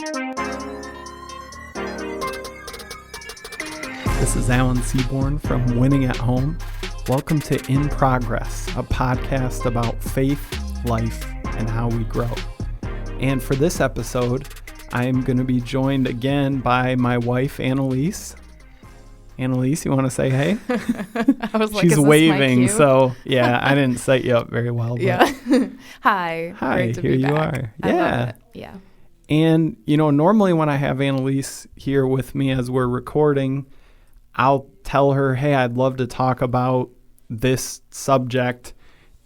This is Seaborn from Winning at Home. Welcome to In Progress, a podcast about faith, life, and how we grow. And for this episode, I am going to be joined again by my wife, Annaliese. Annaliese, you want to say hey? I was like, she's is this waving, my cue? so yeah, I didn't set you up very well. But Yeah. Hi. hi, Great to here be you back. are. I love Yeah. it. Yeah. And, normally when I have Annaliese here with me as we're recording, I'll tell her, hey, I'd love to talk about this subject.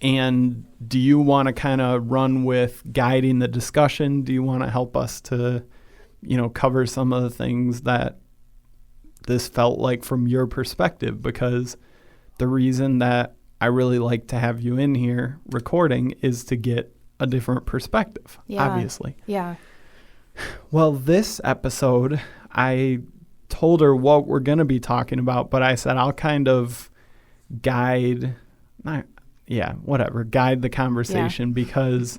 And do you want to kind of run with guiding the discussion? Do you want to help us to, cover some of the things that this felt like from your perspective? Because the reason that I really like to have you in here recording is to get a different perspective, obviously. Yeah. Well, this episode, I told her what we're going to be talking about, but I said I'll kind of guide the conversation because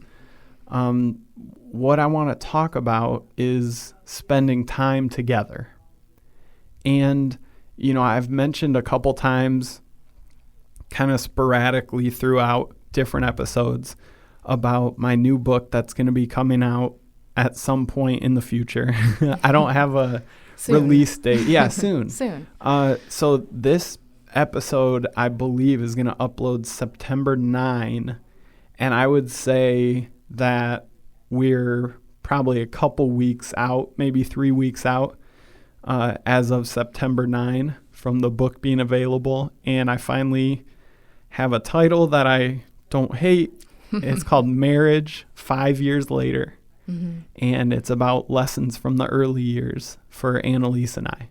what I want to talk about is spending time together. And, I've mentioned a couple times kind of sporadically throughout different episodes about my new book that's going to be coming out at some point in the future. I don't have a release date. Yeah, soon. Soon. So this episode, I believe, is going to upload September 9. And I would say that we're probably a couple weeks out, maybe 3 weeks out, as of September 9 from the book being available. And I finally have a title that I don't hate. It's called Marriage 5 Years Later. Mm-hmm. And it's about lessons from the early years for Annaliese and I.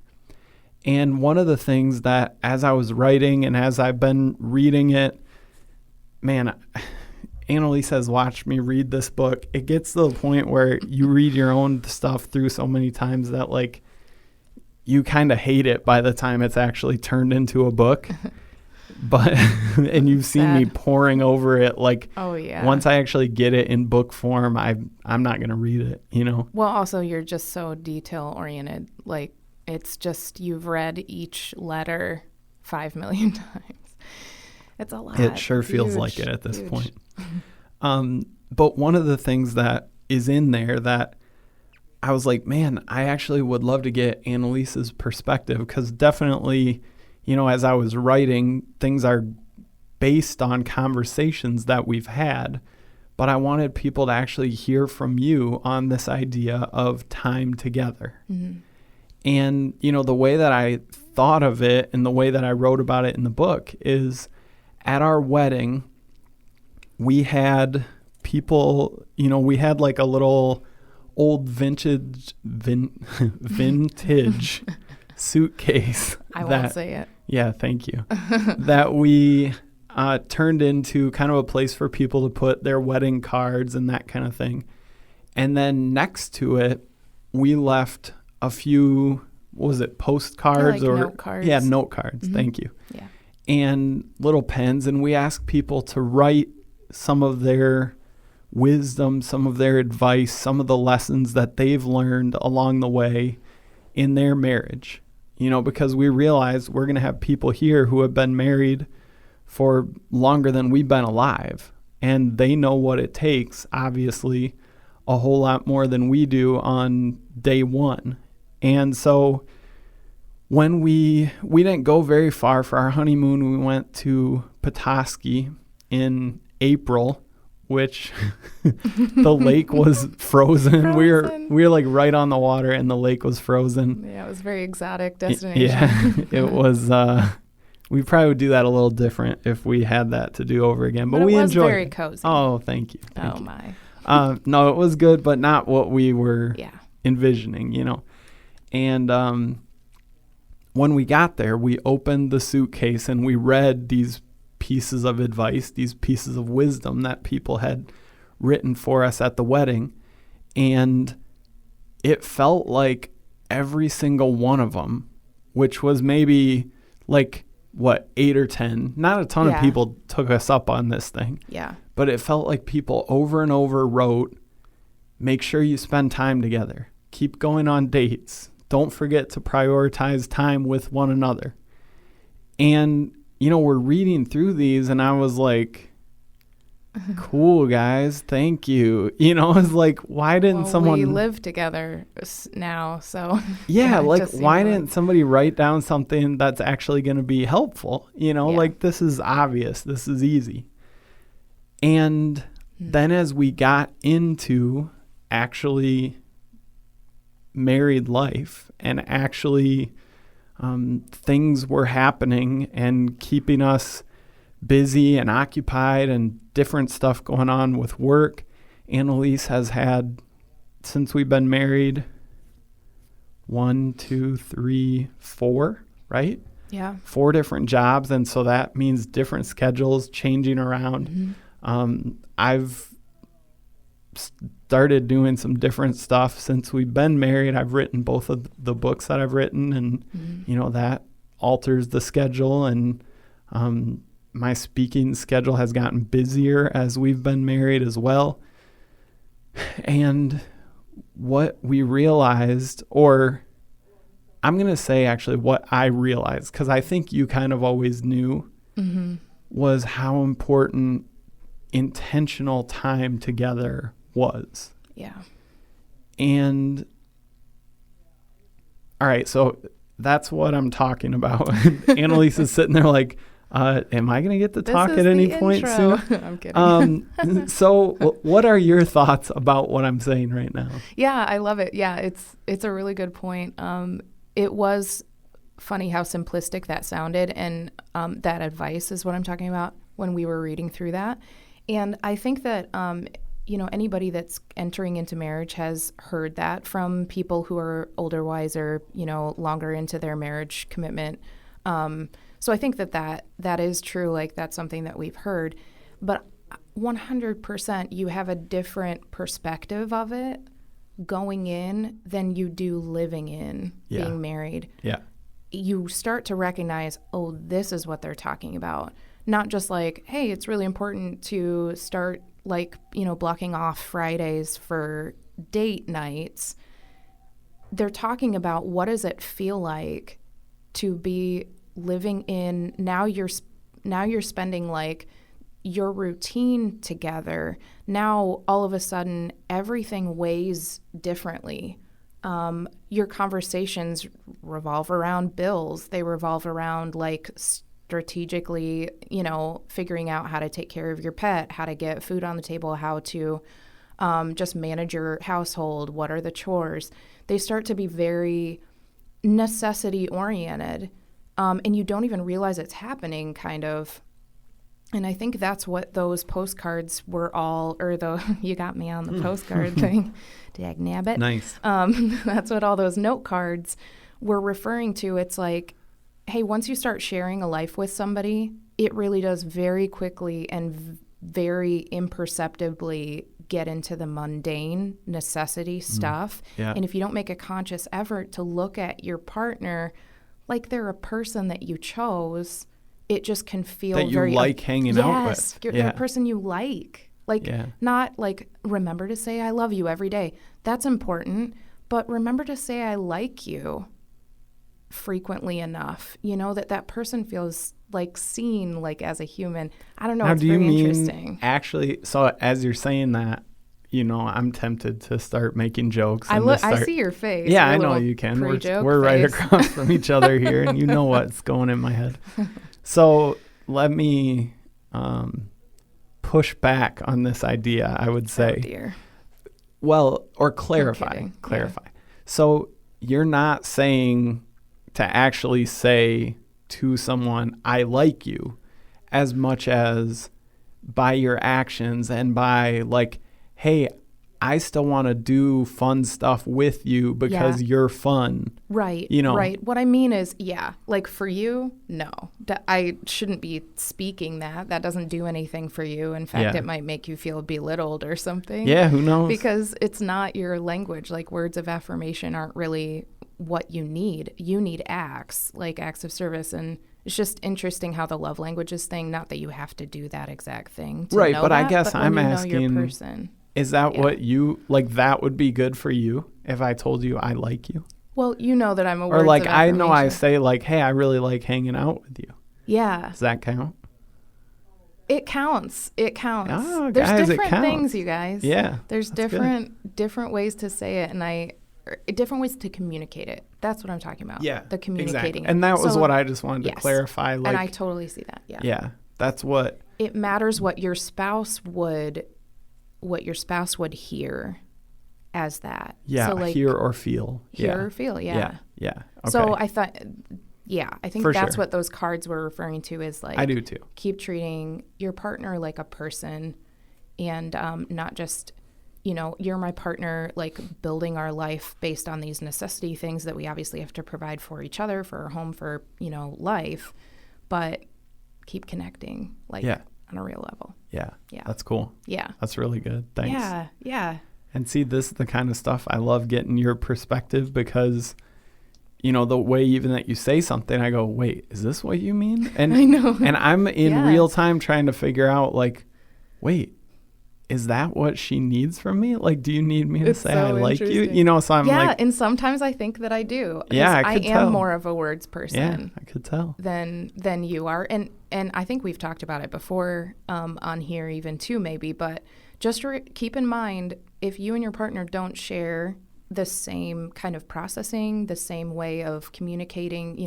And one of the things that as I was writing and as I've been reading it, man, Annaliese has watched me read this book. It gets to the point where you read your own stuff through so many times that like you kind of hate it by the time it's actually turned into a book. But and you've seen me poring over it like, oh yeah, once I actually get it in book form, I'm not going to read it, Well, also you're just so detail oriented. Like it's just you've read each letter 5 million times. It's a lot. It sure feels like it at this point. But one of the things that is in there that I was like, man, I actually would love to get Annaliese's perspective because definitely, as I was writing, things are based on conversations that we've had, but I wanted people to actually hear from you on this idea of time together. Mm-hmm. And, the way that I thought of it and the way that I wrote about it in the book is at our wedding, we had people, we had like a little old vintage suitcase. I won't say it. Yeah, thank you. That we turned into kind of a place for people to put their wedding cards and that kind of thing. And then next to it, we left a few, postcards or note cards? Yeah, note cards. Mm-hmm. Thank you. Yeah. And little pens, and we asked people to write some of their wisdom, some of their advice, some of the lessons that they've learned along the way in their marriage. Because we realize we're going to have people here who have been married for longer than we've been alive. And they know what it takes, obviously, a whole lot more than we do on day one. And so when we didn't go very far for our honeymoon, we went to Petoskey in April, which the lake was frozen. We were like right on the water and the lake was frozen. Yeah, it was a very exotic destination. Yeah, it was. We probably would do that a little different if we had that to do over again. But we enjoyed it. Very cozy. Oh, thank you. Thank you. My. No, it was good, but not what we were envisioning, And when we got there, we opened the suitcase and we read these pieces of advice, these pieces of wisdom that people had written for us at the wedding. And it felt like every single one of them, which was maybe like, 8 or 10, not a ton of people took us up on this thing. Yeah. But it felt like people over and over wrote, make sure you spend time together. Keep going on dates. Don't forget to prioritize time with one another. And, we're reading through these and I was like, cool, guys. Thank you. It's like, why didn't someone... we live together now, so... Yeah, like, why didn't somebody write down something that's actually going to be helpful? Like, this is obvious. This is easy. And then as we got into actually married life and actually things were happening and keeping us busy and occupied and different stuff going on with work. Annaliese has had, since we've been married, 4, right? Yeah. 4 different jobs. And so that means different schedules changing around. I've started doing some different stuff since we've been married. I've written both of the books that I've written and, that alters the schedule. And, my speaking schedule has gotten busier as we've been married as well. And what we realized, or I'm going to say actually what I realized, because I think you kind of always knew, was how important intentional time together was. Yeah. And all right, so that's what I'm talking about. Annaliese is sitting there like, am I going to get to talk at any point soon? I'm kidding. So what are your thoughts about what I'm saying right now? Yeah, I love it. Yeah, it's a really good point. It was funny how simplistic that sounded, and that advice is what I'm talking about when we were reading through that. And I think that, anybody that's entering into marriage has heard that from people who are older, wiser, longer into their marriage commitment. So I think that is true. Like, that's something that we've heard. But 100% you have a different perspective of it going in than you do living in being married. Yeah. You start to recognize, oh, this is what they're talking about. Not just like, hey, it's really important to start blocking off Fridays for date nights. They're talking about what does it feel like to be living in, now you're spending like your routine together. Now all of a sudden everything weighs differently. Your conversations revolve around bills. They revolve around like strategically, figuring out how to take care of your pet, how to get food on the table, how to just manage your household. What are the chores? They start to be very necessity oriented. And you don't even realize it's happening, kind of. And I think that's what those postcards were all, or you got me on the postcard thing, dag nabbit. Nice. That's what all those note cards were referring to. It's like, hey, once you start sharing a life with somebody, it really does very quickly and very imperceptibly get into the mundane necessity stuff. Yeah. And if you don't make a conscious effort to look at your partner like they're a person that you chose, it just can feel that you very like hanging out with. Yes, they're a person you like. Like, not like, remember to say I love you every day. That's important, but remember to say I like you frequently enough, that person feels like seen, like as a human. I don't know. Now, it's do you very mean interesting. Actually, so as you're saying that, I'm tempted to start making jokes. I see your face. Yeah, your I know you can. We're face. right across from each other here, and you know what's going in my head. So let me push back on this idea, I would say. Oh, dear. Well, or clarify. Yeah. So you're not saying to actually say to someone, I like you, as much as by your actions and by like, hey, I still want to do fun stuff with you because you're fun. Right. Right. What I mean is, like for you, no. I shouldn't be speaking that. That doesn't do anything for you. In fact, it might make you feel belittled or something. Yeah, who knows? Because it's not your language. Like, words of affirmation aren't really what you need. You need acts, like acts of service. And it's just interesting how the love languages thing, not that you have to do that exact thing to right, know but that, I guess but I'm when you asking know your person. Is that what you, like, that would be good for you if I told you I like you? Well, you know that I'm a Or words like, of I know I affirmation. say like, hey, I really like hanging out with you. Yeah. Does that count? It counts. It counts. Oh, There's guys, it different counts. things, you guys. Yeah. There's that's good. different ways to say it, and different ways to communicate it. That's what I'm talking about. Yeah. The communicating. Exactly. And that was So, what I just wanted to yes. clarify. Like, and I totally see that. Yeah. yeah, that's what. It matters what your spouse would hear as that. Yeah. So like hear or feel. hear or feel. Yeah. Yeah. Yeah. Okay. So I thought, I think For that's sure. what those cards were referring to is like, I do too. keep treating your partner like a person and not just, you're my partner, like building our life based on these necessity things that we obviously have to provide for each other, for our home, for, life, but keep connecting like on a real level. Yeah. Yeah. That's cool. Yeah. That's really good. Thanks. Yeah. Yeah. And see, this is the kind of stuff I love getting your perspective because, the way even that you say something, I go, wait, is this what you mean? And I know. And I'm in Yeah. real time trying to figure out like, wait, is that what she needs from me? Like, do you need me to It's say so I like you? interesting. So I'm yeah, like, and sometimes I think that I do. 'Cause Yeah, I could am tell. more of a words person. yeah, I could tell. than you are, and I think we've talked about it before on here even too maybe, but just keep in mind if you and your partner don't share the same kind of processing, the same way of communicating,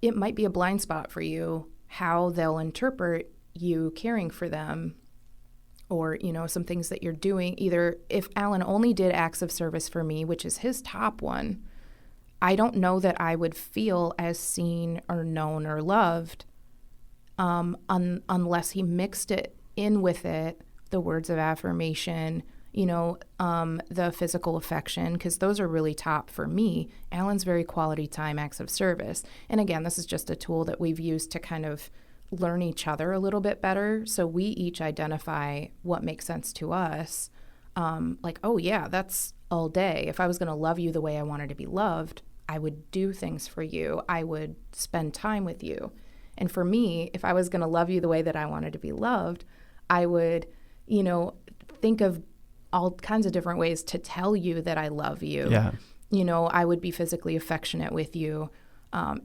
it might be a blind spot for you how they'll interpret you caring for them, or some things that you're doing. Either if Alan only did acts of service for me, which is his top one, I don't know that I would feel as seen or known or loved unless he mixed it in with it, the words of affirmation, the physical affection, because those are really top for me. Alan's very quality time acts of service. And again, this is just a tool that we've used to kind of learn each other a little bit better. So we each identify what makes sense to us. Like, oh yeah, that's all day. If I was going to love you the way I wanted to be loved, I would do things for you. I would spend time with you. And for me, if I was going to love you the way that I wanted to be loved, I would, think of all kinds of different ways to tell you that I love you. Yeah. I would be physically affectionate with you.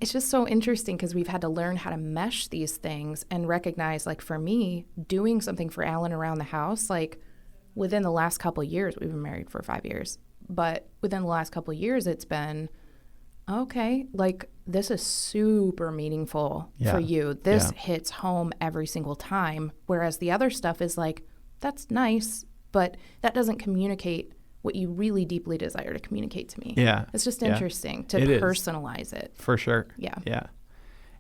It's just so interesting because we've had to learn how to mesh these things and recognize, like for me, doing something for Alan around the house, like within the last couple of years, we've been married for 5 years, but within the last couple of years, it's been, okay, like this is super meaningful for you. This hits home every single time. Whereas the other stuff is like, that's nice, but that doesn't communicate what you really deeply desire to communicate to me. Yeah. It's just interesting to personalize it. For sure. Yeah. Yeah.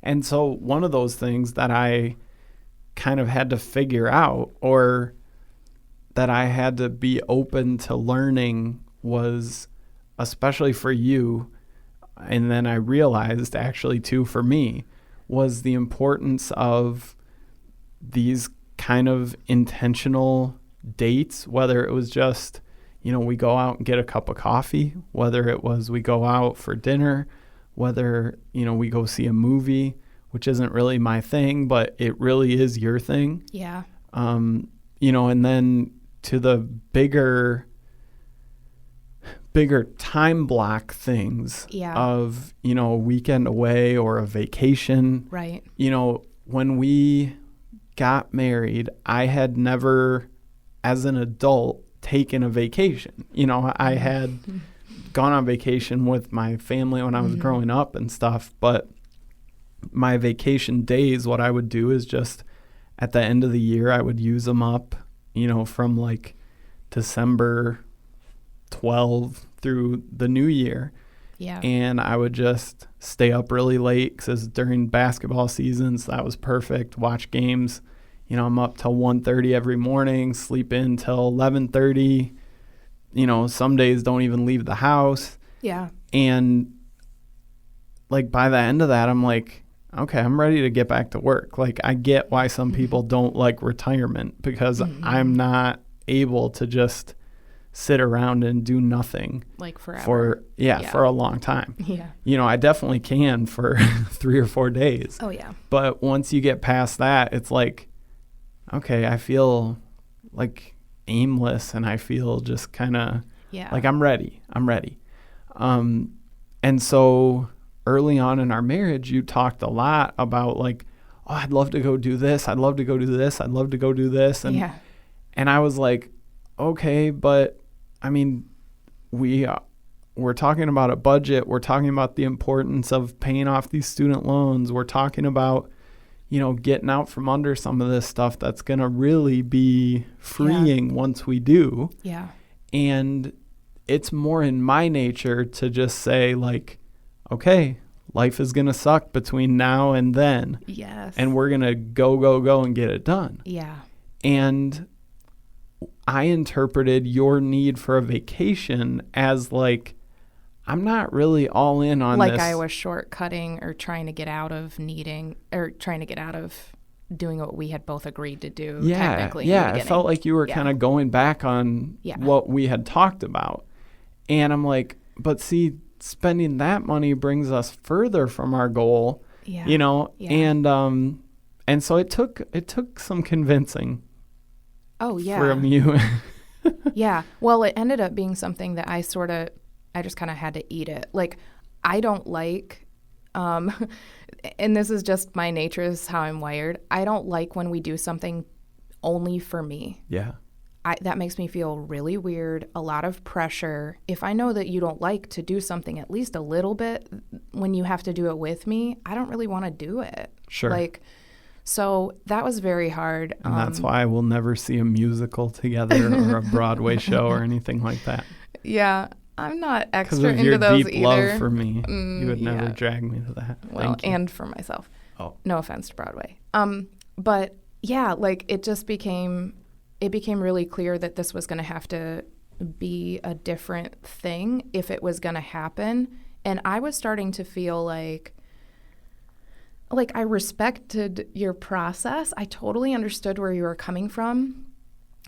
And so one of those things that I kind of had to figure out, or that I had to be open to learning, was, especially for you, and then I realized actually too for me, was the importance of these kind of intentional dates, whether it was just, we go out and get a cup of coffee, whether it was we go out for dinner, whether, we go see a movie, which isn't really my thing, but it really is your thing. Yeah. And then to the bigger time block things of, a weekend away or a vacation. Right. When we got married, I had never, as an adult, taken a vacation. I had gone on vacation with my family when I was growing up and stuff, but my vacation days, what I would do is just at the end of the year, I would use them up, from like December 12 through the new year. Yeah. And I would just stay up really late because during basketball seasons, that was perfect. Watch games. I'm up till 1:30 every morning, sleep in till 11:30. Some days don't even leave the house. Yeah. And like by the end of that, I'm like, okay, I'm ready to get back to work. Like I get why some people don't like retirement, because I'm not able to just sit around and do nothing like forever for a long time. Yeah. I definitely can for 3 or 4 days. Oh yeah. But once you get past that, it's like, okay, I feel like aimless, and I feel just kind of Yeah. like I'm ready. And so early on in our marriage, you talked a lot about like, oh, I'd love to go do this. I'd love to go do this. I'd love to go do this. And Yeah. and I was like, okay, but I mean, we're talking about a budget. We're talking about the importance of paying off these student loans. We're talking about, getting out from under some of this stuff that's going to really be freeing once we do. Yeah. And it's more in my nature to just say like, okay, life is going to suck between now and then. Yes. And we're going to go and get it done. Yeah. And I interpreted your need for a vacation as like, I'm not really all in on like this. I was shortcutting or trying to get out of doing what we had both agreed to do. Technically. Yeah. I felt like you were kind of going back on what we had talked about. And I'm like, but see, spending that money brings us further from our goal, and so it took some convincing. Oh, yeah. From you. Yeah. Well, it ended up being something that I just kind of had to eat it. Like, I don't like, and this is just my nature, is how I'm wired. I don't like when we do something only for me. Yeah. That makes me feel really weird, a lot of pressure. If I know that you don't like to do something at least a little bit when you have to do it with me, I don't really want to do it. Sure. So that was very hard. And that's why we'll never see a musical together or a Broadway show or anything like that. Yeah. I'm not extra into into those deep either. Love for me. You would never drag me to that. Well, and for myself. Oh. No offense to Broadway. But yeah, like it became really clear that this was going to have to be a different thing if it was going to happen. And I was starting to feel like I respected your process. I totally understood where you were coming from.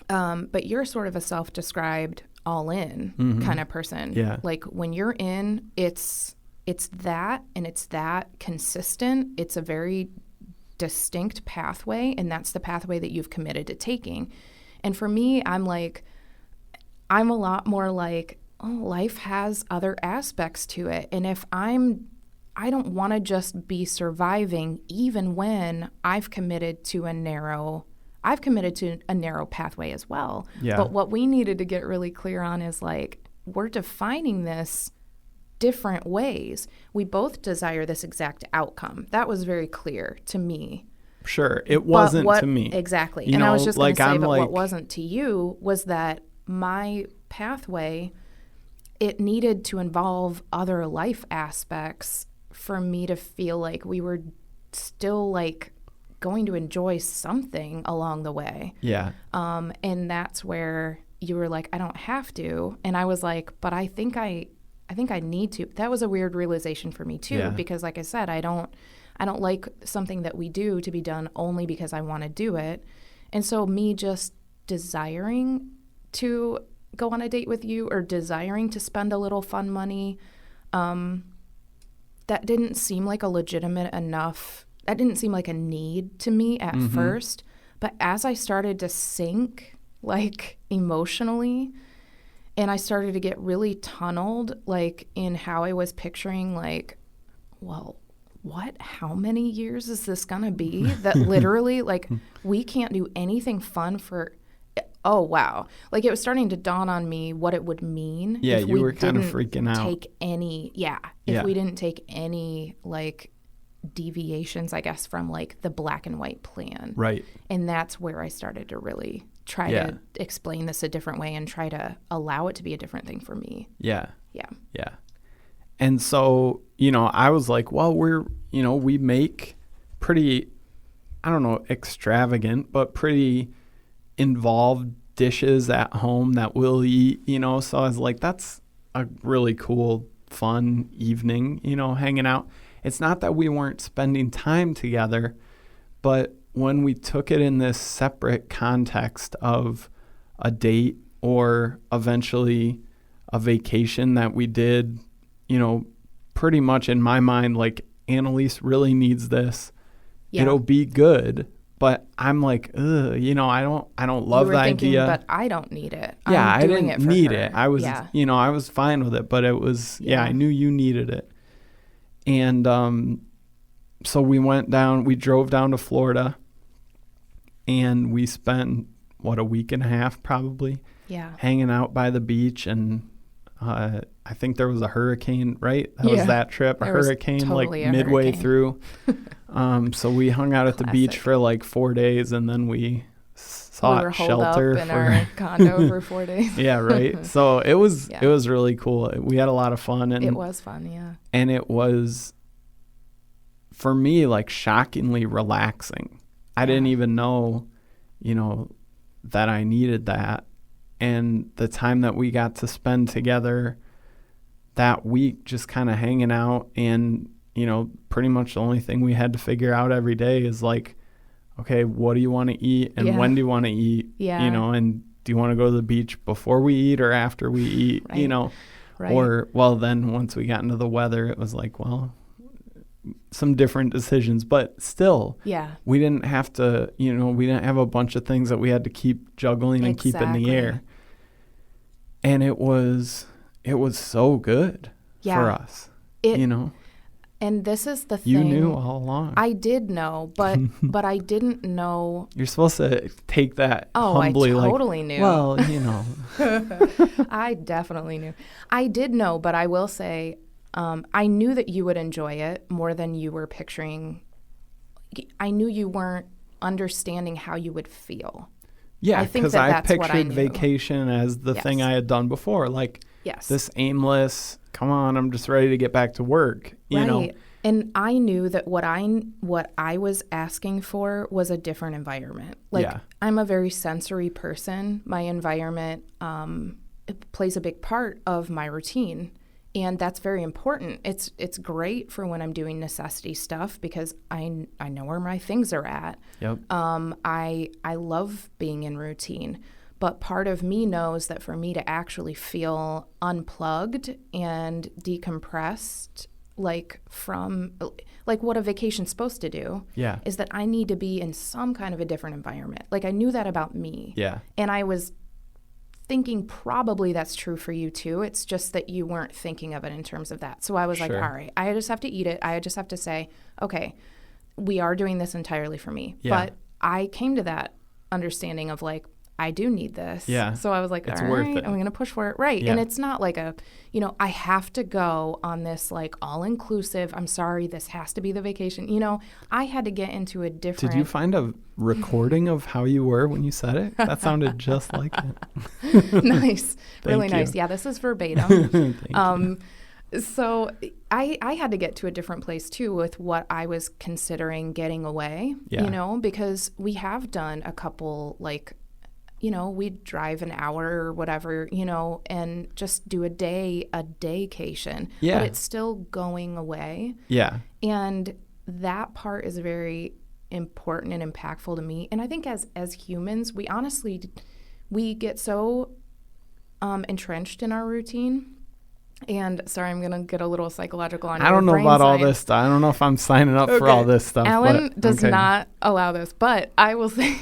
But you're sort of a self-described all-in kind of person. Yeah. Like when you're in, it's that, and it's that consistent. It's a very distinct pathway, and that's the pathway that you've committed to taking. And for me, I'm a lot more like, oh, life has other aspects to it. And if I don't want to just be surviving, even when I've committed to a narrow pathway as well. Yeah. But what we needed to get really clear on is like, we're defining this different ways. We both desire this exact outcome. That was very clear to me. Sure. It wasn't to me. Exactly. I was just going to say, but what wasn't to you was that my pathway, it needed to involve other life aspects for me to feel like we were still like going to enjoy something along the way. Yeah. And that's where you were like, I don't have to. And I was like, but I think I need to. That was a weird realization for me too, because like I said, I don't like something that we do to be done only because I want to do it. And so me just desiring to go on a date with you or desiring to spend a little fun money, that didn't seem like a legitimate enough, that didn't seem like a need to me at first. But as I started to sink, like emotionally, and I started to get really tunneled, like in how I was picturing, like, well, how many years is this going to be? That literally, like, we can't do anything fun for, oh, wow. Like, it was starting to dawn on me what it would mean. Yeah, if you were kind of freaking out. If we didn't take any, like, deviations, I guess, from, like, the black and white plan. Right. And that's where I started to really try to explain this a different way and try to allow it to be a different thing for me. Yeah. Yeah. Yeah. And so, I was like, well, we make pretty, I don't know, extravagant, but pretty involved dishes at home that we'll eat, So I was like, that's a really cool, fun evening, hanging out. It's not that we weren't spending time together, but when we took it in this separate context of a date or eventually a vacation that we did, pretty much in my mind, like, Annaliese really needs this. Yeah. It'll be good, but I'm like, ugh, you know, I don't love you the were thinking, idea. but I don't need it. Yeah, I'm I doing didn't it for need her. it. I was, yeah. you know, I was fine with it, but it was, yeah, I knew you needed it. And so we drove down to Florida, and we spent, a week and a half probably hanging out by the beach. And I think there was a hurricane, right? That was that trip, a hurricane totally like midway hurricane. through. So we hung out at the beach for like 4 days, and then we sought shelter in our condo for 4 days. Yeah, right. So it was really cool. We had a lot of fun, and it was fun, yeah. And it was, for me, like shockingly relaxing. I didn't even know, you know, that I needed that. And the time that we got to spend together that week, just kind of hanging out, and, you know, pretty much the only thing we had to figure out every day is like, okay, what do you want to eat, and when do you want to eat? Yeah. You know, and do you want to go to the beach before we eat or after we eat? Right. You know, right. Or, well, then once we got into the weather, it was like, well, some different decisions, but still, we didn't have to, you know, we didn't have a bunch of things that we had to keep juggling and keep in the air. And it was so good for us, you know. And this is the thing. You knew all along. I did know, but I didn't know. You're supposed to take that humbly. I totally knew. Well, you know. I definitely knew. I did know, but I will say, I knew that you would enjoy it more than you were picturing. I knew you weren't understanding how you would feel. Yeah, because I pictured vacation as the thing I had done before. Like, this aimless, come on, I'm just ready to get back to work, you know. And I knew that what I was asking for was a different environment. Like, I'm a very sensory person. My environment it plays a big part of my routine. And that's very important. It's great for when I'm doing necessity stuff because I know where my things are at. Yep. I love being in routine, but part of me knows that for me to actually feel unplugged and decompressed, like what a vacation's supposed to do, is that I need to be in some kind of a different environment. Like, I knew that about me. Yeah. And I was thinking probably that's true for you too. It's just that you weren't thinking of it in terms of that. So I was like, all right, I just have to eat it. I just have to say, okay, we are doing this entirely for me. But I came to that understanding of like, I do need this. Yeah. So I was like, all right, I'm going to push for it. Right. Yeah. And it's not like I have to go on this like all-inclusive, I'm sorry, this has to be the vacation. You know, I had to get into a different... Did you find a recording of how you were when you said it? That sounded just like it. Nice. Really nice. Yeah, this is verbatim. Thank you. So I had to get to a different place too with what I was considering getting away, you know, because we have done a couple like... You know, we'd drive an hour or whatever, you know, and just do a daycation. Yeah. But it's still going away. Yeah. And that part is very important and impactful to me. And I think as humans, we get so entrenched in our routine. And sorry, I'm going to get a little psychological on it. I don't know about all this stuff. I don't know if I'm signing up for all this stuff. Alan does not allow this, but I will say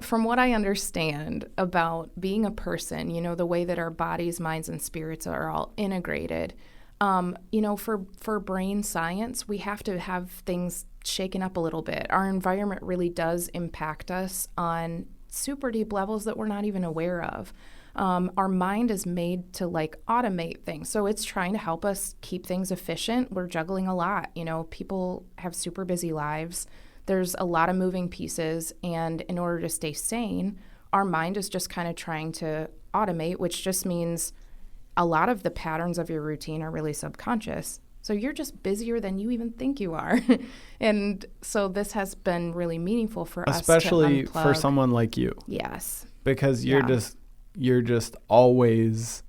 from what I understand about being a person, you know, the way that our bodies, minds, and spirits are all integrated, you know, for brain science, we have to have things shaken up a little bit. Our environment really does impact us on super deep levels that we're not even aware of. Our mind is made to like automate things. So it's trying to help us keep things efficient. We're juggling a lot. You know, people have super busy lives. There's a lot of moving pieces. And in order to stay sane, our mind is just kind of trying to automate, which just means a lot of the patterns of your routine are really subconscious. So you're just busier than you even think you are. And so this has been really meaningful for us to unplug. Especially for someone like you. Yes. Because you're just always,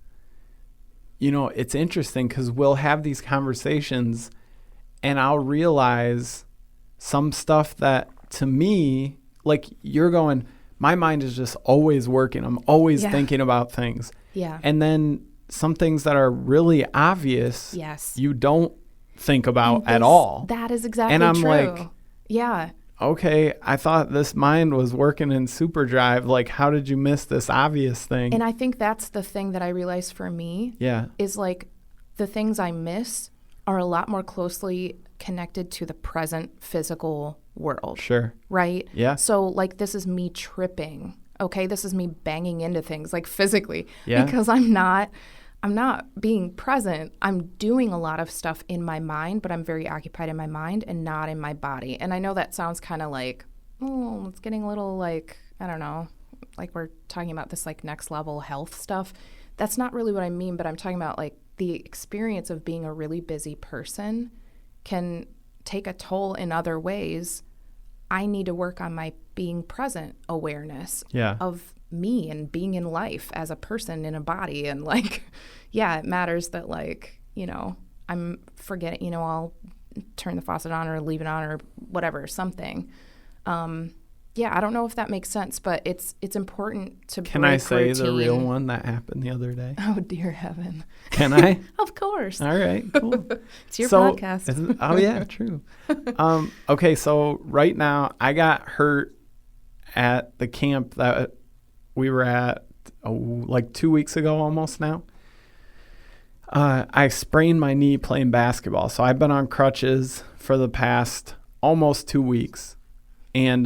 you know, it's interesting because we'll have these conversations and I'll realize some stuff that to me, like you're going, my mind is just always working. I'm always thinking about things. Yeah. And then some things that are really obvious, you don't think about at all. That is exactly true. And I'm like, okay, I thought this mind was working in superdrive. Like, how did you miss this obvious thing? And I think that's the thing that I realized for me is like the things I miss are a lot more closely connected to the present physical world. Sure. Right? Yeah. So like this is me tripping. Okay, this is me banging into things like physically because I'm not being present. I'm doing a lot of stuff in my mind, but I'm very occupied in my mind and not in my body. And I know that sounds kind of like, oh, it's getting a little like, I don't know, like we're talking about this like next level health stuff. That's not really what I mean, but I'm talking about like the experience of being a really busy person can take a toll in other ways. I need to work on my being present awareness of me and being in life as a person in a body. And like, it matters that like, I'm forgetting, I'll turn the faucet on or leave it on or whatever, something. I don't know if that makes sense, but it's important to Can break I say routine. the real one that happened the other day? Oh, dear heaven. Can I? Of course. All right, cool. It's your podcast. Oh, yeah, true. Okay, so right now I got hurt at the camp that we were at like 2 weeks ago almost now. I sprained my knee playing basketball. So I've been on crutches for the past almost 2 weeks. And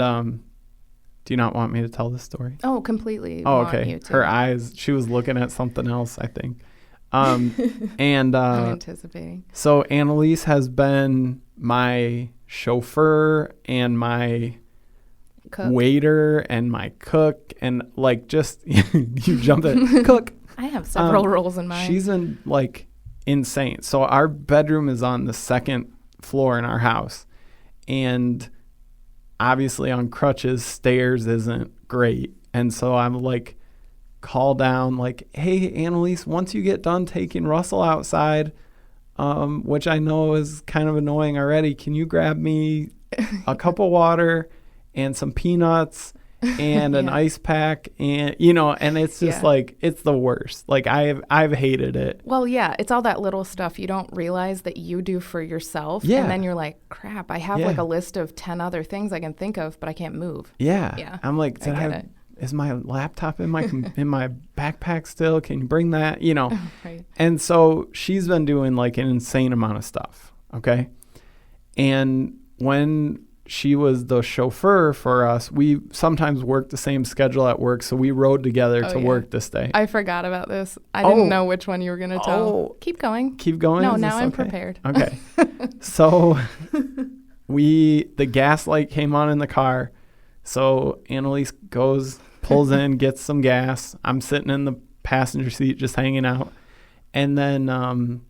do you not want me to tell this story? Oh, completely. Oh, okay. Her eyes, she was looking at something else, I think. And I'm anticipating. So Annaliese has been my chauffeur and my waiter and my cook and like just you jump in cook. I have several roles in mine. She's been like insane. So our bedroom is on the second floor in our house, and obviously on crutches, stairs isn't great. And so I'm like, call down like, hey, Annaliese, once you get done taking Russell outside, which I know is kind of annoying already, can you grab me a cup of water and some peanuts and an ice pack? And, and it's just like, it's the worst. Like I've hated it. Well, yeah, it's all that little stuff you don't realize that you do for yourself. Yeah. And then you're like, crap, I have like a list of 10 other things I can think of, but I can't move. Yeah. Yeah. I'm like, is my laptop in my in my backpack still? Can you bring that? Right. And so she's been doing like an insane amount of stuff. Okay. And when she was the chauffeur for us, we sometimes worked the same schedule at work. So we rode together to work this day. I forgot about this. I didn't know which one you were going to tell. Keep going. Keep going? No, now I'm prepared. Okay. So the gas light came on in the car. So Annaliese pulls in, gets some gas. I'm sitting in the passenger seat just hanging out. And then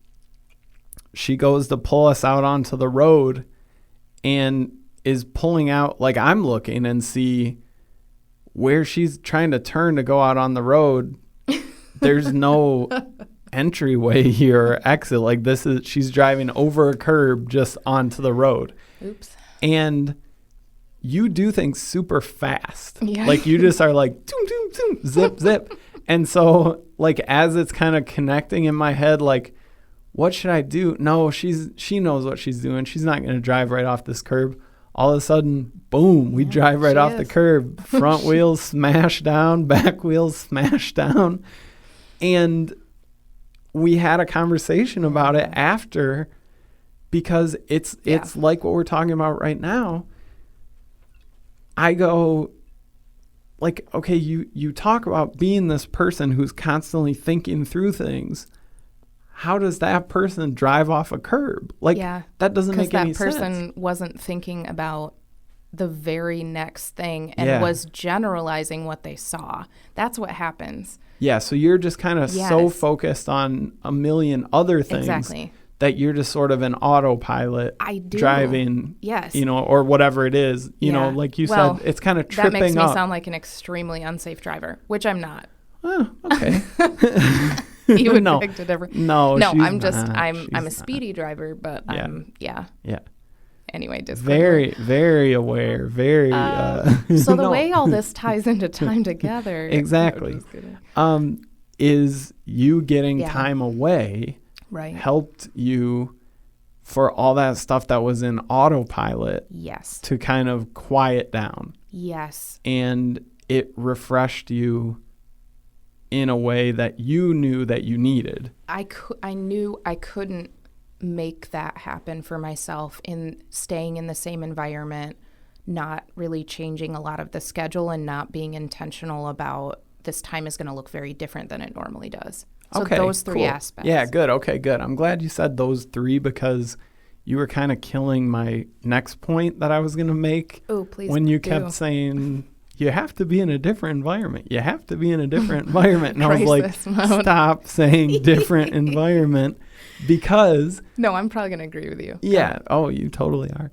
she goes to pull us out onto the road and is pulling out, like I'm looking and see where she's trying to turn to go out on the road. There's no entryway here or exit. Like she's driving over a curb just onto the road. Oops. And you do things super fast. Yeah. Like you just are like, zoom, zoom, zoom, zip, zip. And so like as it's kind of connecting in my head, like, what should I do? No, she knows what she's doing. She's not going to drive right off this curb. All of a sudden, boom, we drive right off the curb. Front wheels smash down, back wheels smash down. And we had a conversation about it after, because it's like what we're talking about right now. I go, like, okay, you talk about being this person who's constantly thinking through things. How does that person drive off a curb? Like, that doesn't make any sense. Because that person wasn't thinking about the very next thing and was generalizing what they saw. That's what happens. Yeah, so you're just kind of so focused on a million other things that you're just sort of an autopilot driving, or whatever it is. You know, like you said, it's kind of tripping up. That makes me sound like an extremely unsafe driver, which I'm not. Oh, okay. You would pick a different. No, I'm a speedy driver, but yeah. Anyway, very, very aware, very. So the way all this ties into time together, exactly, is you getting time away, right? Helped you for all that stuff that was in autopilot Yes. to kind of quiet down. Yes. And it refreshed you in a way that you knew that you needed. I knew I couldn't make that happen for myself in staying in the same environment, not really changing a lot of the schedule and not being intentional about this time is going to look very different than it normally does. So Okay, those three cool. aspects. Yeah, good. Okay, good. I'm glad you said those three because you were kind of killing my next point that I was going to make. Oh, please when you do. kept saying you have to be in a different environment. You have to be in a different environment. And I was like, mode. stop saying different environment because. No, I'm probably going to agree with you. Yeah. Oh, you totally are.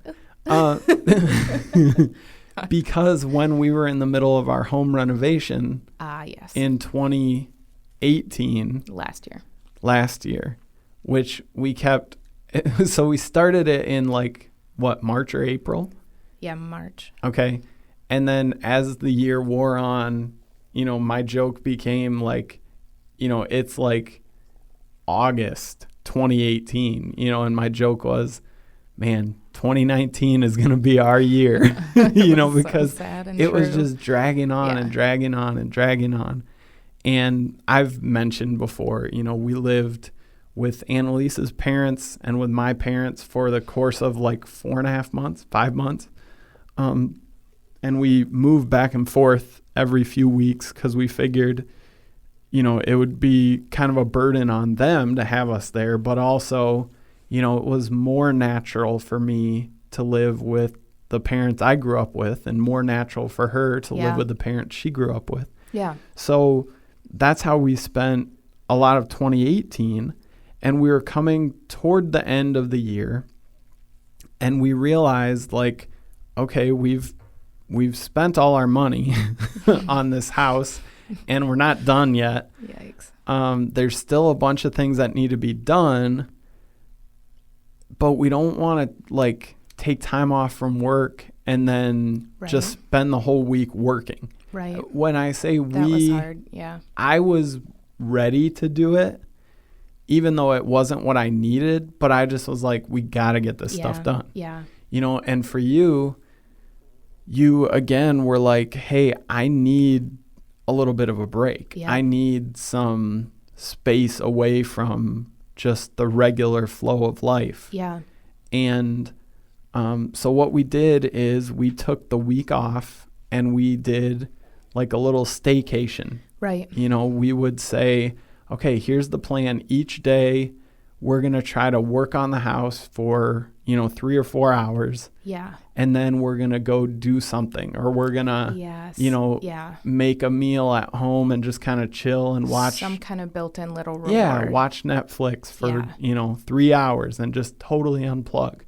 Because when we were in the middle of our home renovation Yes. in 2018, last year, which we kept, so we started it in like, what, March or April? Yeah, March. Okay. And then as the year wore on, my joke became like, it's like August 2018, and my joke was, man, 2019 is going to be our year, because so sad and it was true. just dragging on and dragging on and dragging on. And I've mentioned before, we lived with Annalise's parents and with my parents for the course of like 4.5 months, 5 months. And we moved back and forth every few weeks because we figured, it would be kind of a burden on them to have us there. But also, it was more natural for me to live with the parents I grew up with and more natural for her to live with the parents she grew up with. Yeah. So that's how we spent a lot of 2018. And we were coming toward the end of the year. And we realized, like, okay, we've spent all our money on this house and we're not done yet. Yikes. There's still a bunch of things that need to be done, but we don't want to like take time off from work and then just spend the whole week working. Right. When I say that was hard. Yeah. I was ready to do it, even though it wasn't what I needed, but I just was like, we got to get this stuff done. Yeah. And for you again were like, hey, I need a little bit of a break. Yeah. I need some space away from just the regular flow of life. Yeah. And so what we did is we took the week off and we did like a little staycation. Right. We would say, okay, here's the plan. Each day we're going to try to work on the house for, 3 or 4 hours. Yeah. And then we're going to go do something, or we're going to, make a meal at home and just kind of chill and watch some kind of built-in little reward. Yeah, watch Netflix for, 3 hours and just totally unplug.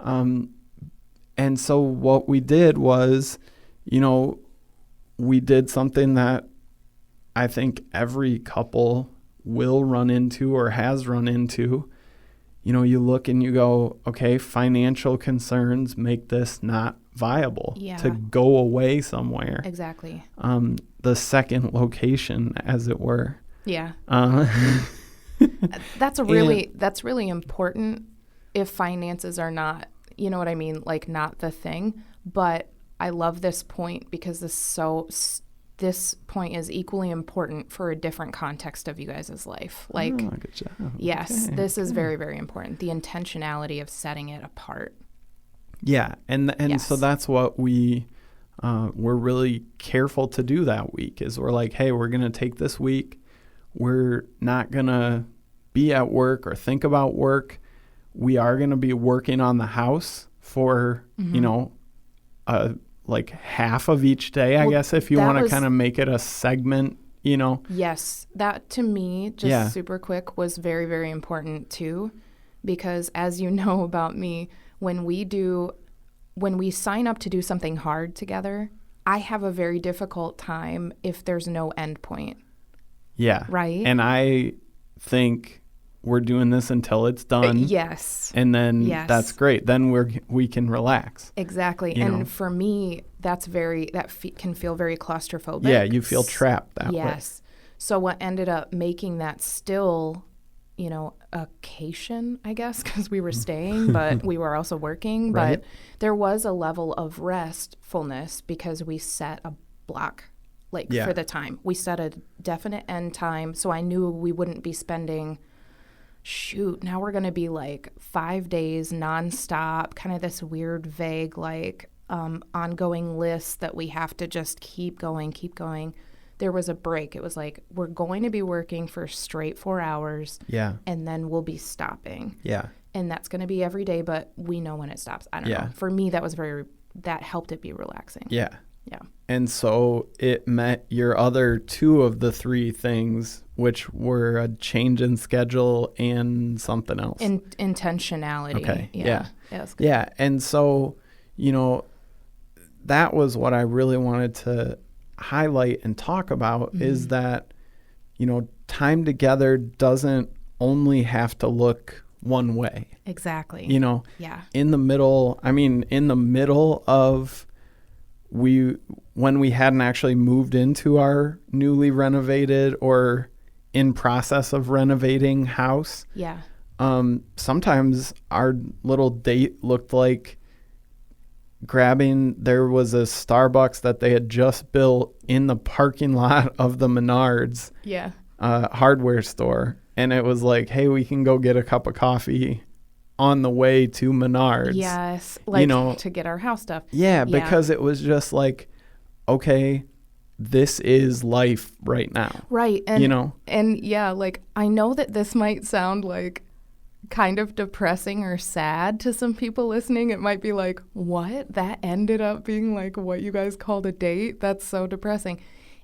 And so what we did was, we did something that I think every couple will run into or has run into. You look and you go, okay, financial concerns make this not viable to go away somewhere. Exactly. The second location, as it were. Yeah. That's really important if finances are not, you know what I mean, like not the thing. But I love this point because this point is equally important for a different context of you guys' life. Like, good job. Yes, this is very, very important. The intentionality of setting it apart. Yeah, and so that's what we're really careful to do that week is we're like, hey, we're going to take this week. We're not going to be at work or think about work. We are going to be working on the house for, like half of each day, I guess, if you want to kind of make it a segment, Yes, that to me, just super quick, was very, very important too, because as you know about me, when we sign up to do something hard together, I have a very difficult time if there's no end point. Yeah. Right? And I think we're doing this until it's done. Yes. And then that's great. Then we can relax. Exactly. And for me, can feel very claustrophobic. Yeah, you feel trapped that way. Yes. So what ended up making that still occasion, I guess, because we were staying, but we were also working. Right. But there was a level of restfulness because we set a block, like, Yeah. for the time. We set a definite end time, so I knew we wouldn't be spending, now we're going to be like 5 days nonstop, kind of this weird, vague, like, ongoing list that we have to just keep going. There was a break. It was like, we're going to be working for straight 4 hours. Yeah. And then we'll be stopping. Yeah. And that's going to be every day, but we know when it stops. I don't know. For me, that helped it be relaxing. Yeah. Yeah. And so it met your other two of the three things, which were a change in schedule and something else. Intentionality. Okay. Yeah. Yeah. And so, that was what I really wanted to highlight and talk about is that, time together doesn't only have to look one way. Exactly. Yeah. In the middle of when we hadn't actually moved into our newly renovated or in process of renovating house. Yeah. Sometimes our little date looked like there was a Starbucks that they had just built in the parking lot of the Menards hardware store. And it was like, hey, we can go get a cup of coffee on the way to Menards. Yes. Like, to get our house stuff. Yeah, because it was just like, okay, this is life right now. Right. And, and yeah, like, I know that this might sound like kind of depressing or sad to some people listening. It might be like, what? That ended up being like what you guys called a date? That's so depressing.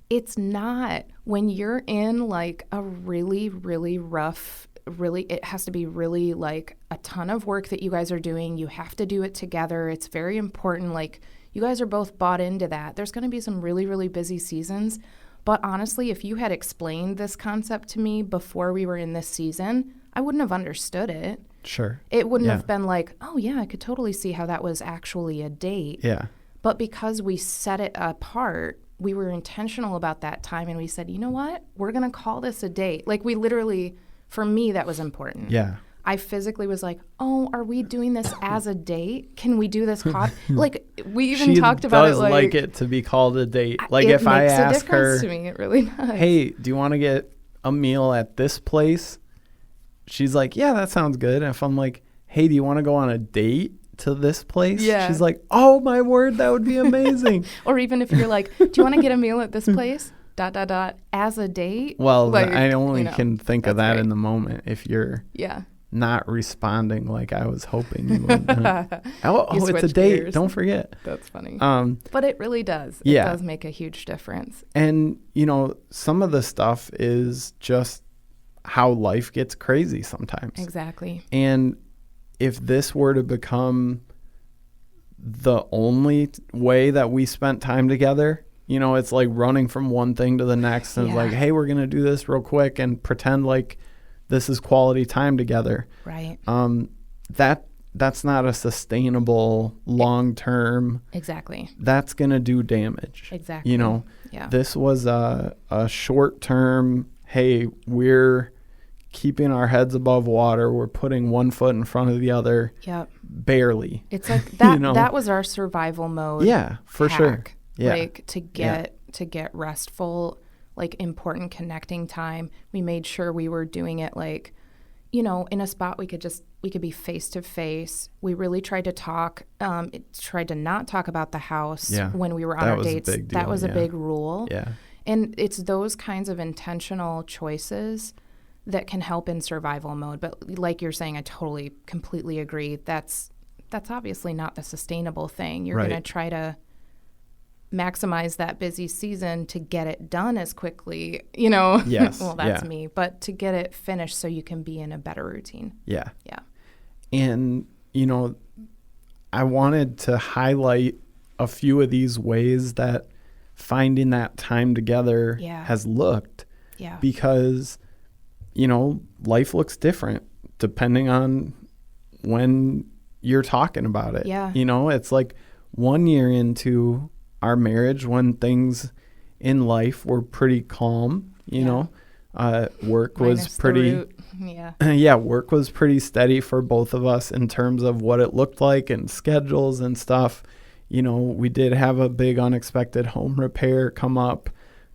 It's not. When you're in like a really, really rough, it has to be really like a ton of work that you guys are doing. You have to do it together. It's very important. Like, you guys are both bought into that. There's going to be some really, really busy seasons. But honestly, if you had explained this concept to me before we were in this season, I wouldn't have understood it. Sure. It wouldn't have been like, oh, yeah, I could totally see how that was actually a date. Yeah. But because we set it apart, we were intentional about that time. And we said, you know what? We're going to call this a date. Like, we literally, for me, that was important. Yeah. I physically was like, oh, are we doing this as a date? Can we do this? Like, we even talked about it. She does like it to be called a date. Like, it if I makes a ask her, difference to me, it really does. Hey, do you want to get a meal at this place? She's like, yeah, that sounds good. And if I'm like, hey, do you want to go on a date to this place? Yeah. She's like, oh, my word, that would be amazing. Or even if you're like, do you want to get a meal at this place? ... as a date. Well, like, I only can think of that in the moment if you're not responding like I was hoping you would. It's a date. Gears. Don't forget. That's funny. But it really does. It does make a huge difference. And, some of the stuff is just how life gets crazy sometimes. Exactly. And if this were to become the only way that we spent time together, it's like running from one thing to the next. And it's like, hey, we're going to do this real quick and pretend like this is quality time together. Right. That's not a sustainable long-term. Exactly. That's going to do damage. Exactly. This was a short-term, hey, we're keeping our heads above water. We're putting one foot in front of the other. Yep. Barely. It's like that. That was our survival mode. Yeah, for sure. Yeah. Like to get restful, like important connecting time. We made sure we were doing it like, in a spot we could be face to face. We really tried to talk, tried to not talk about the house when we were on our dates. That was a big rule. Yeah. And it's those kinds of intentional choices that can help in survival mode. But like you're saying, I totally, completely agree. That's obviously not the sustainable thing. You're going to try to maximize that busy season to get it done as quickly, Yes. Well, that's me. But to get it finished so you can be in a better routine. Yeah. Yeah. And, I wanted to highlight a few of these ways that finding that time together has looked. Yeah. Because, life looks different depending on when you're talking about it. Yeah. It's like 1 year into our marriage when things in life were pretty calm, work was pretty, Yeah. Yeah, work was pretty steady for both of us in terms of what it looked like and schedules and stuff. You know, we did have a big unexpected home repair come up,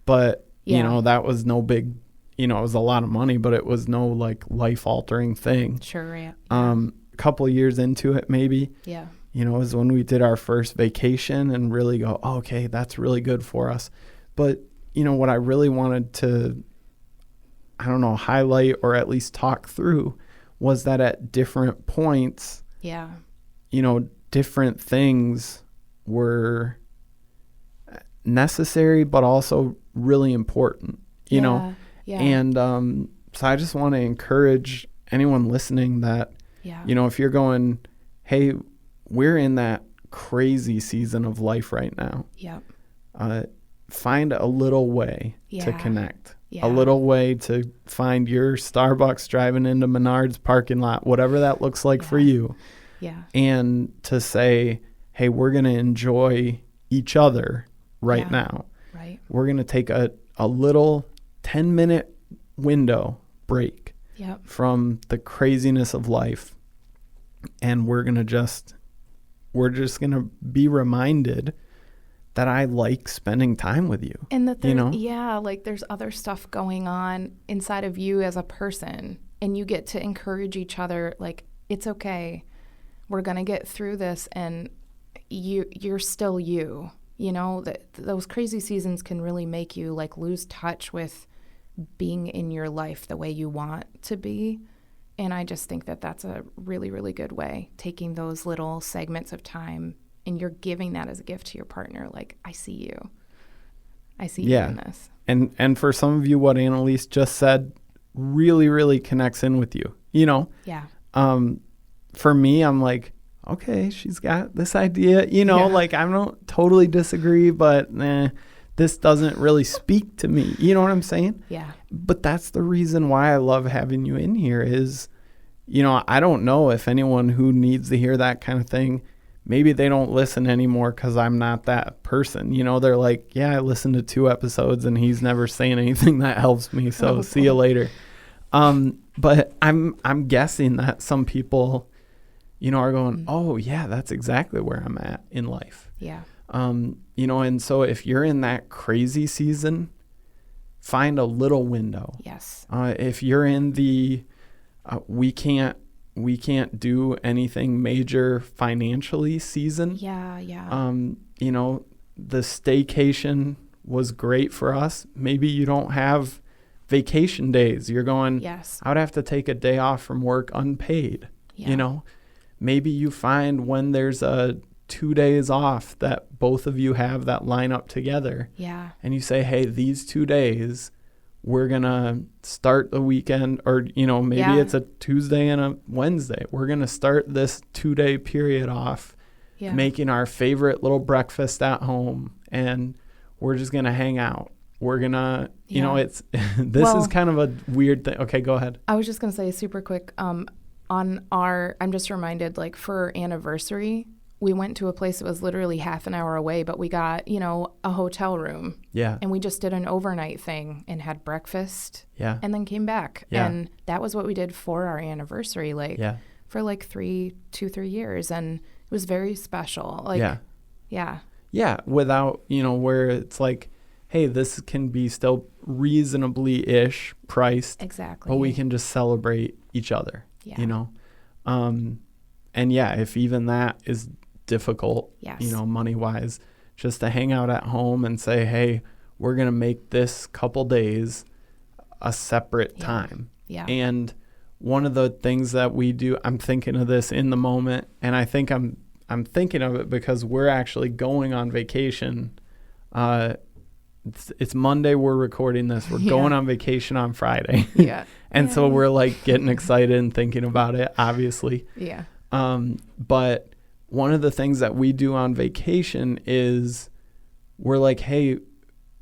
but, you know, that was no big, you know, it was a lot of money, but it was no like life altering thing. Sure, yeah. A couple of years into it, maybe. Yeah. You know, is when we did our first vacation and really go, oh, okay, that's really good for us. But, you know, what I really wanted to, I don't know, highlight or at least talk through was that at different points, yeah, you know, different things were necessary, but also really important, you know? Yeah. And so I just want to encourage anyone listening that, you know, if you're going, hey, we're in that crazy season of life right now. Yep. Find a little way to connect. Yeah. A little way to find your Starbucks driving into Menards parking lot, whatever that looks like for you. Yeah. And to say, hey, we're going to enjoy each other right now. Right. We're going to take a little 10-minute window break from the craziness of life. And we're just going to be reminded that I like spending time with you. And that there's, like there's other stuff going on inside of you as a person, and you get to encourage each other. Like, it's okay. We're going to get through this, and you're still you. You know, those crazy seasons can really make you like lose touch with being in your life the way you want to be. And I just think that that's a really, really good way, taking those little segments of time, and you're giving that as a gift to your partner. Like, I see you. I see you in this. And for some of you, what Annaliese just said really, really connects in with you, you know? Yeah. For me, I'm like, okay, she's got this idea, you know, like I don't totally disagree, but this doesn't really speak to me. You know what I'm saying? Yeah. But that's the reason why I love having you in here is, you know, I don't know if anyone who needs to hear that kind of thing, maybe they don't listen anymore because I'm not that person. You know, they're like, yeah, I listened to 2 episodes and he's never saying anything that helps me. So see you later. But I'm guessing that some people, you know, are going, oh yeah, that's exactly where I'm at in life. Yeah. You know, and so if you're in that crazy season, find a little window. Yes. If you're in the, we can't do anything major financially season. Yeah. You know, the staycation was great for us. Maybe you don't have vacation days. You're going, yes, I would have to take a day off from work unpaid. You know, maybe you find when there's 2 days off that both of you have that line up together. Yeah. And you say, hey, these 2 days, we're going to start the weekend, or, you know, maybe it's a Tuesday and a Wednesday. We're going to start this 2-day period off, making our favorite little breakfast at home, and we're just going to hang out. We're going to, you know, it's, is kind of a weird thing. Okay, go ahead. I was just going to say super quick, I'm just reminded, like, for our anniversary, we went to a place that was literally half an hour away, but we got, you know, a hotel room. Yeah. And we just did an overnight thing and had breakfast. Yeah. And then came back. Yeah. And that was what we did for our anniversary, like, for like 2-3 years. And it was very special. Like, yeah. Without, you know, where it's like, hey, this can be still reasonably-ish priced. Exactly. But we can just celebrate each other, you know? And if even that is difficult, you know, money-wise, just to hang out at home and say, hey, we're going to make this couple days a separate time. Yeah. And one of the things that we do, I'm thinking of this in the moment, and I think I'm thinking of it because we're actually going on vacation. It's Monday, we're recording this. We're going on vacation on Friday. And so we're like getting excited and thinking about it, obviously. Yeah. But one of the things that we do on vacation is we're like, hey,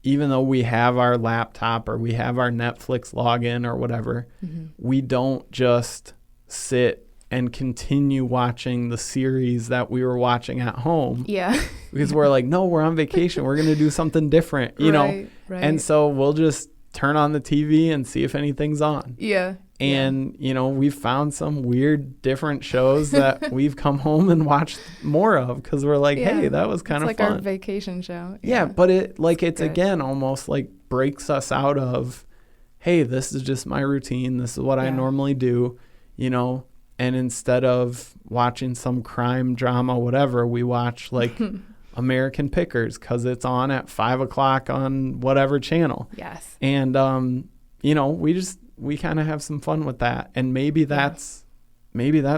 even though we have our laptop or we have our Netflix login or whatever, we don't just sit and continue watching the series that we were watching at home. Yeah. Because we're like, no, we're on vacation. We're going to do something different, you know? Right. And so we'll just turn on the TV and see if anything's on. Yeah. And, we've found some weird, different shows that we've come home and watched more of because we're like, hey, that was kind of like fun. our vacation show. Yeah, but it's again almost like breaks us out of, hey, this is just my routine. This is what I normally do, and instead of watching some crime drama, whatever, we watch like American Pickers because it's on at 5:00 on whatever channel. Yes. And, we kind of have some fun with that. And maybe that's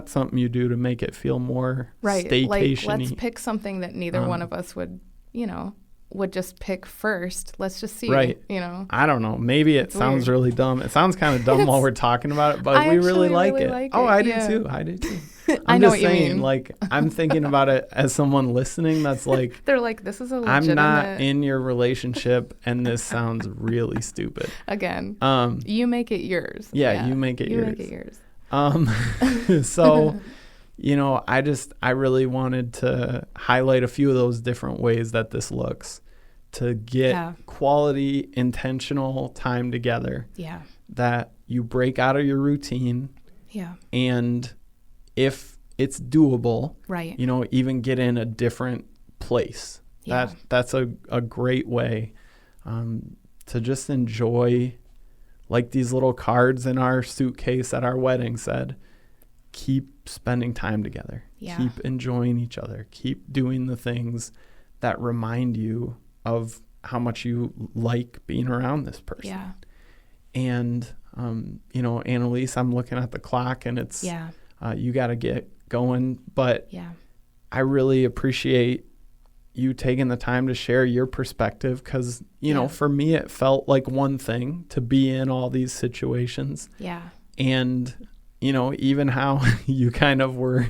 something you do to make it feel more staycation-y. Like, let's pick something that neither one of us would just pick first. Let's just see. Right. I don't know. Maybe it sounds really dumb. It sounds kind of dumb while we're talking about it, but we really like it. Oh, I do too. I do too. I know what you mean. Like, I'm thinking about it as someone listening that's like, they're like, this is a legitimate... I'm not in your relationship and this sounds really stupid. Again, you make it yours. Yeah, you make it yours. You make it yours. So, I really wanted to highlight a few of those different ways that this looks to get quality, intentional time together. Yeah. That you break out of your routine. Yeah. And if it's doable, right, even get in a different place. Yeah. That's a great way to just enjoy, like these little cards in our suitcase at our wedding said, keep spending time together. Yeah. Keep enjoying each other. Keep doing the things that remind you of how much you like being around this person. Yeah. And, Annaliese, I'm looking at the clock and it's... Yeah. You got to get going, but I really appreciate you taking the time to share your perspective because, for me, it felt like one thing to be in all these situations. Yeah. And, even how you kind of were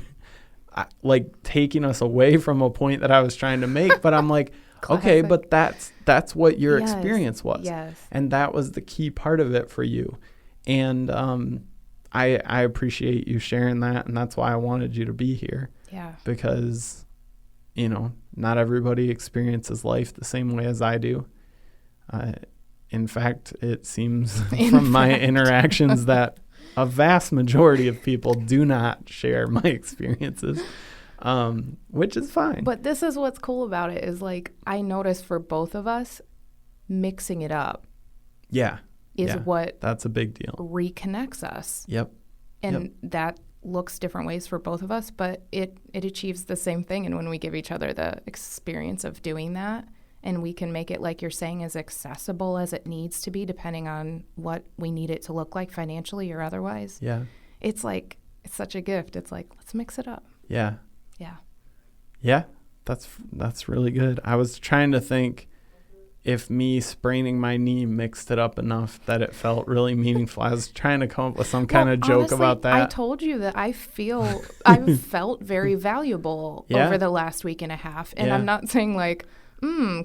like taking us away from a point that I was trying to make, but I'm like, okay, but that's what your experience was. Yes. And that was the key part of it for you. And, I appreciate you sharing that, and that's why I wanted you to be here. Yeah. Because, not everybody experiences life the same way as I do. In fact, it seems from my interactions that a vast majority of people do not share my experiences, which is fine. But this is what's cool about it is, like, I noticed for both of us, mixing it up. Yeah. What that's a big deal. Reconnects us. Yep. And that looks different ways for both of us, but it achieves the same thing. And when we give each other the experience of doing that, and we can make it, like you're saying, as accessible as it needs to be, depending on what we need it to look like financially or otherwise. Yeah. It's like, it's such a gift. It's like, let's mix it up. Yeah. Yeah. Yeah. That's really good. I was trying to think if me spraining my knee mixed it up enough that it felt really meaningful. I was trying to come up with some kind of joke honestly, about that. I told you that I've felt very valuable over the last week and a half. And I'm not saying like,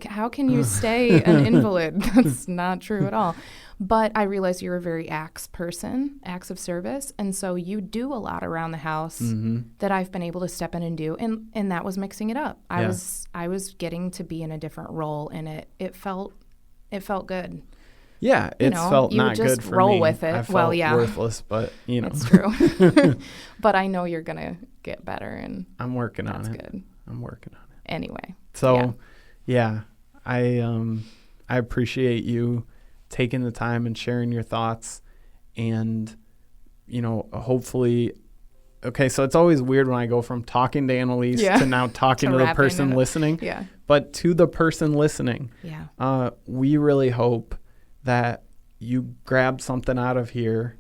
how can you stay an invalid? That's not true at all. But I realize you're a very acts of service. And so you do a lot around the house that I've been able to step in and do. And that was mixing it up. I was getting to be in a different role, and it felt good. Yeah, it felt not good for me. You just roll with it. I felt worthless, but It's true. But I know you're going to get better, and I'm working on it. That's good. I'm working on it. Anyway. So, I appreciate you taking the time and sharing your thoughts, and hopefully, okay, so it's always weird when I go from talking to Annaliese to now talking to the person listening. Yeah. But to the person listening, we really hope that you grab something out of here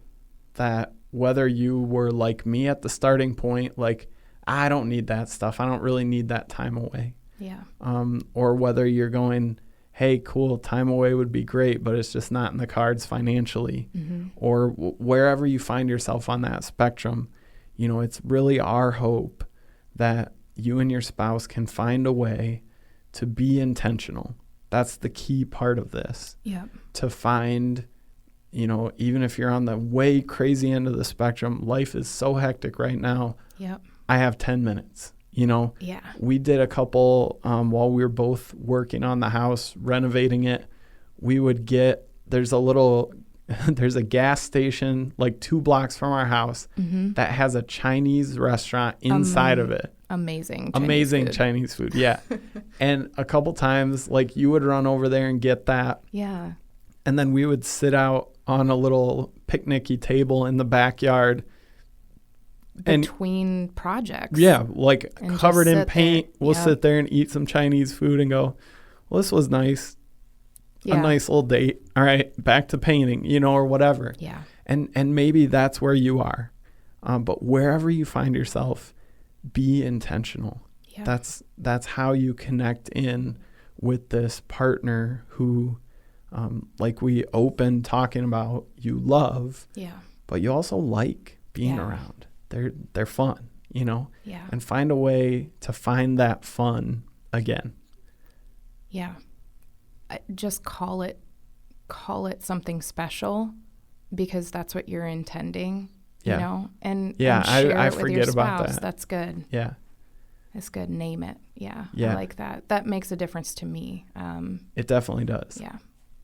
that, whether you were like me at the starting point, like, I don't need that stuff, I don't really need that time away. Yeah. Or whether you're going, hey, cool, time away would be great, but it's just not in the cards financially. Or wherever you find yourself on that spectrum, it's really our hope that you and your spouse can find a way to be intentional. That's the key part of this. Yeah. To find, even if you're on the way crazy end of the spectrum, life is so hectic right now. Yep. I have 10 minutes. We did a couple while we were both working on the house, renovating it. We would there's a little there's a gas station like 2 blocks from our house that has a Chinese restaurant inside of it. Amazing Chinese food. Yeah. And a couple times, like, you would run over there and get that. Yeah. And then we would sit out on a little picnicky table in the backyard. Between projects. Yeah, like and covered in paint. There. We'll sit there and eat some Chinese food and go, well, this was nice. Yeah. A nice little date. All right, back to painting, or whatever. Yeah. And maybe that's where you are. But wherever you find yourself, be intentional. Yeah. That's how you connect in with this partner who, like we opened talking about, you love, but you also like being around. They're fun, Yeah. and find a way to find that fun again. Yeah. Just call it something special, because that's what you're intending, you know? And share I it with forget your about spouse. that. That's good. Yeah. That's good. Name it. Yeah. Yeah. I like that. That makes a difference to me. It definitely does. Yeah.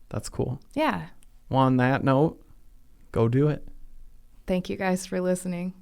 That's cool. Yeah. Well, on that note, go do it. Thank you guys for listening.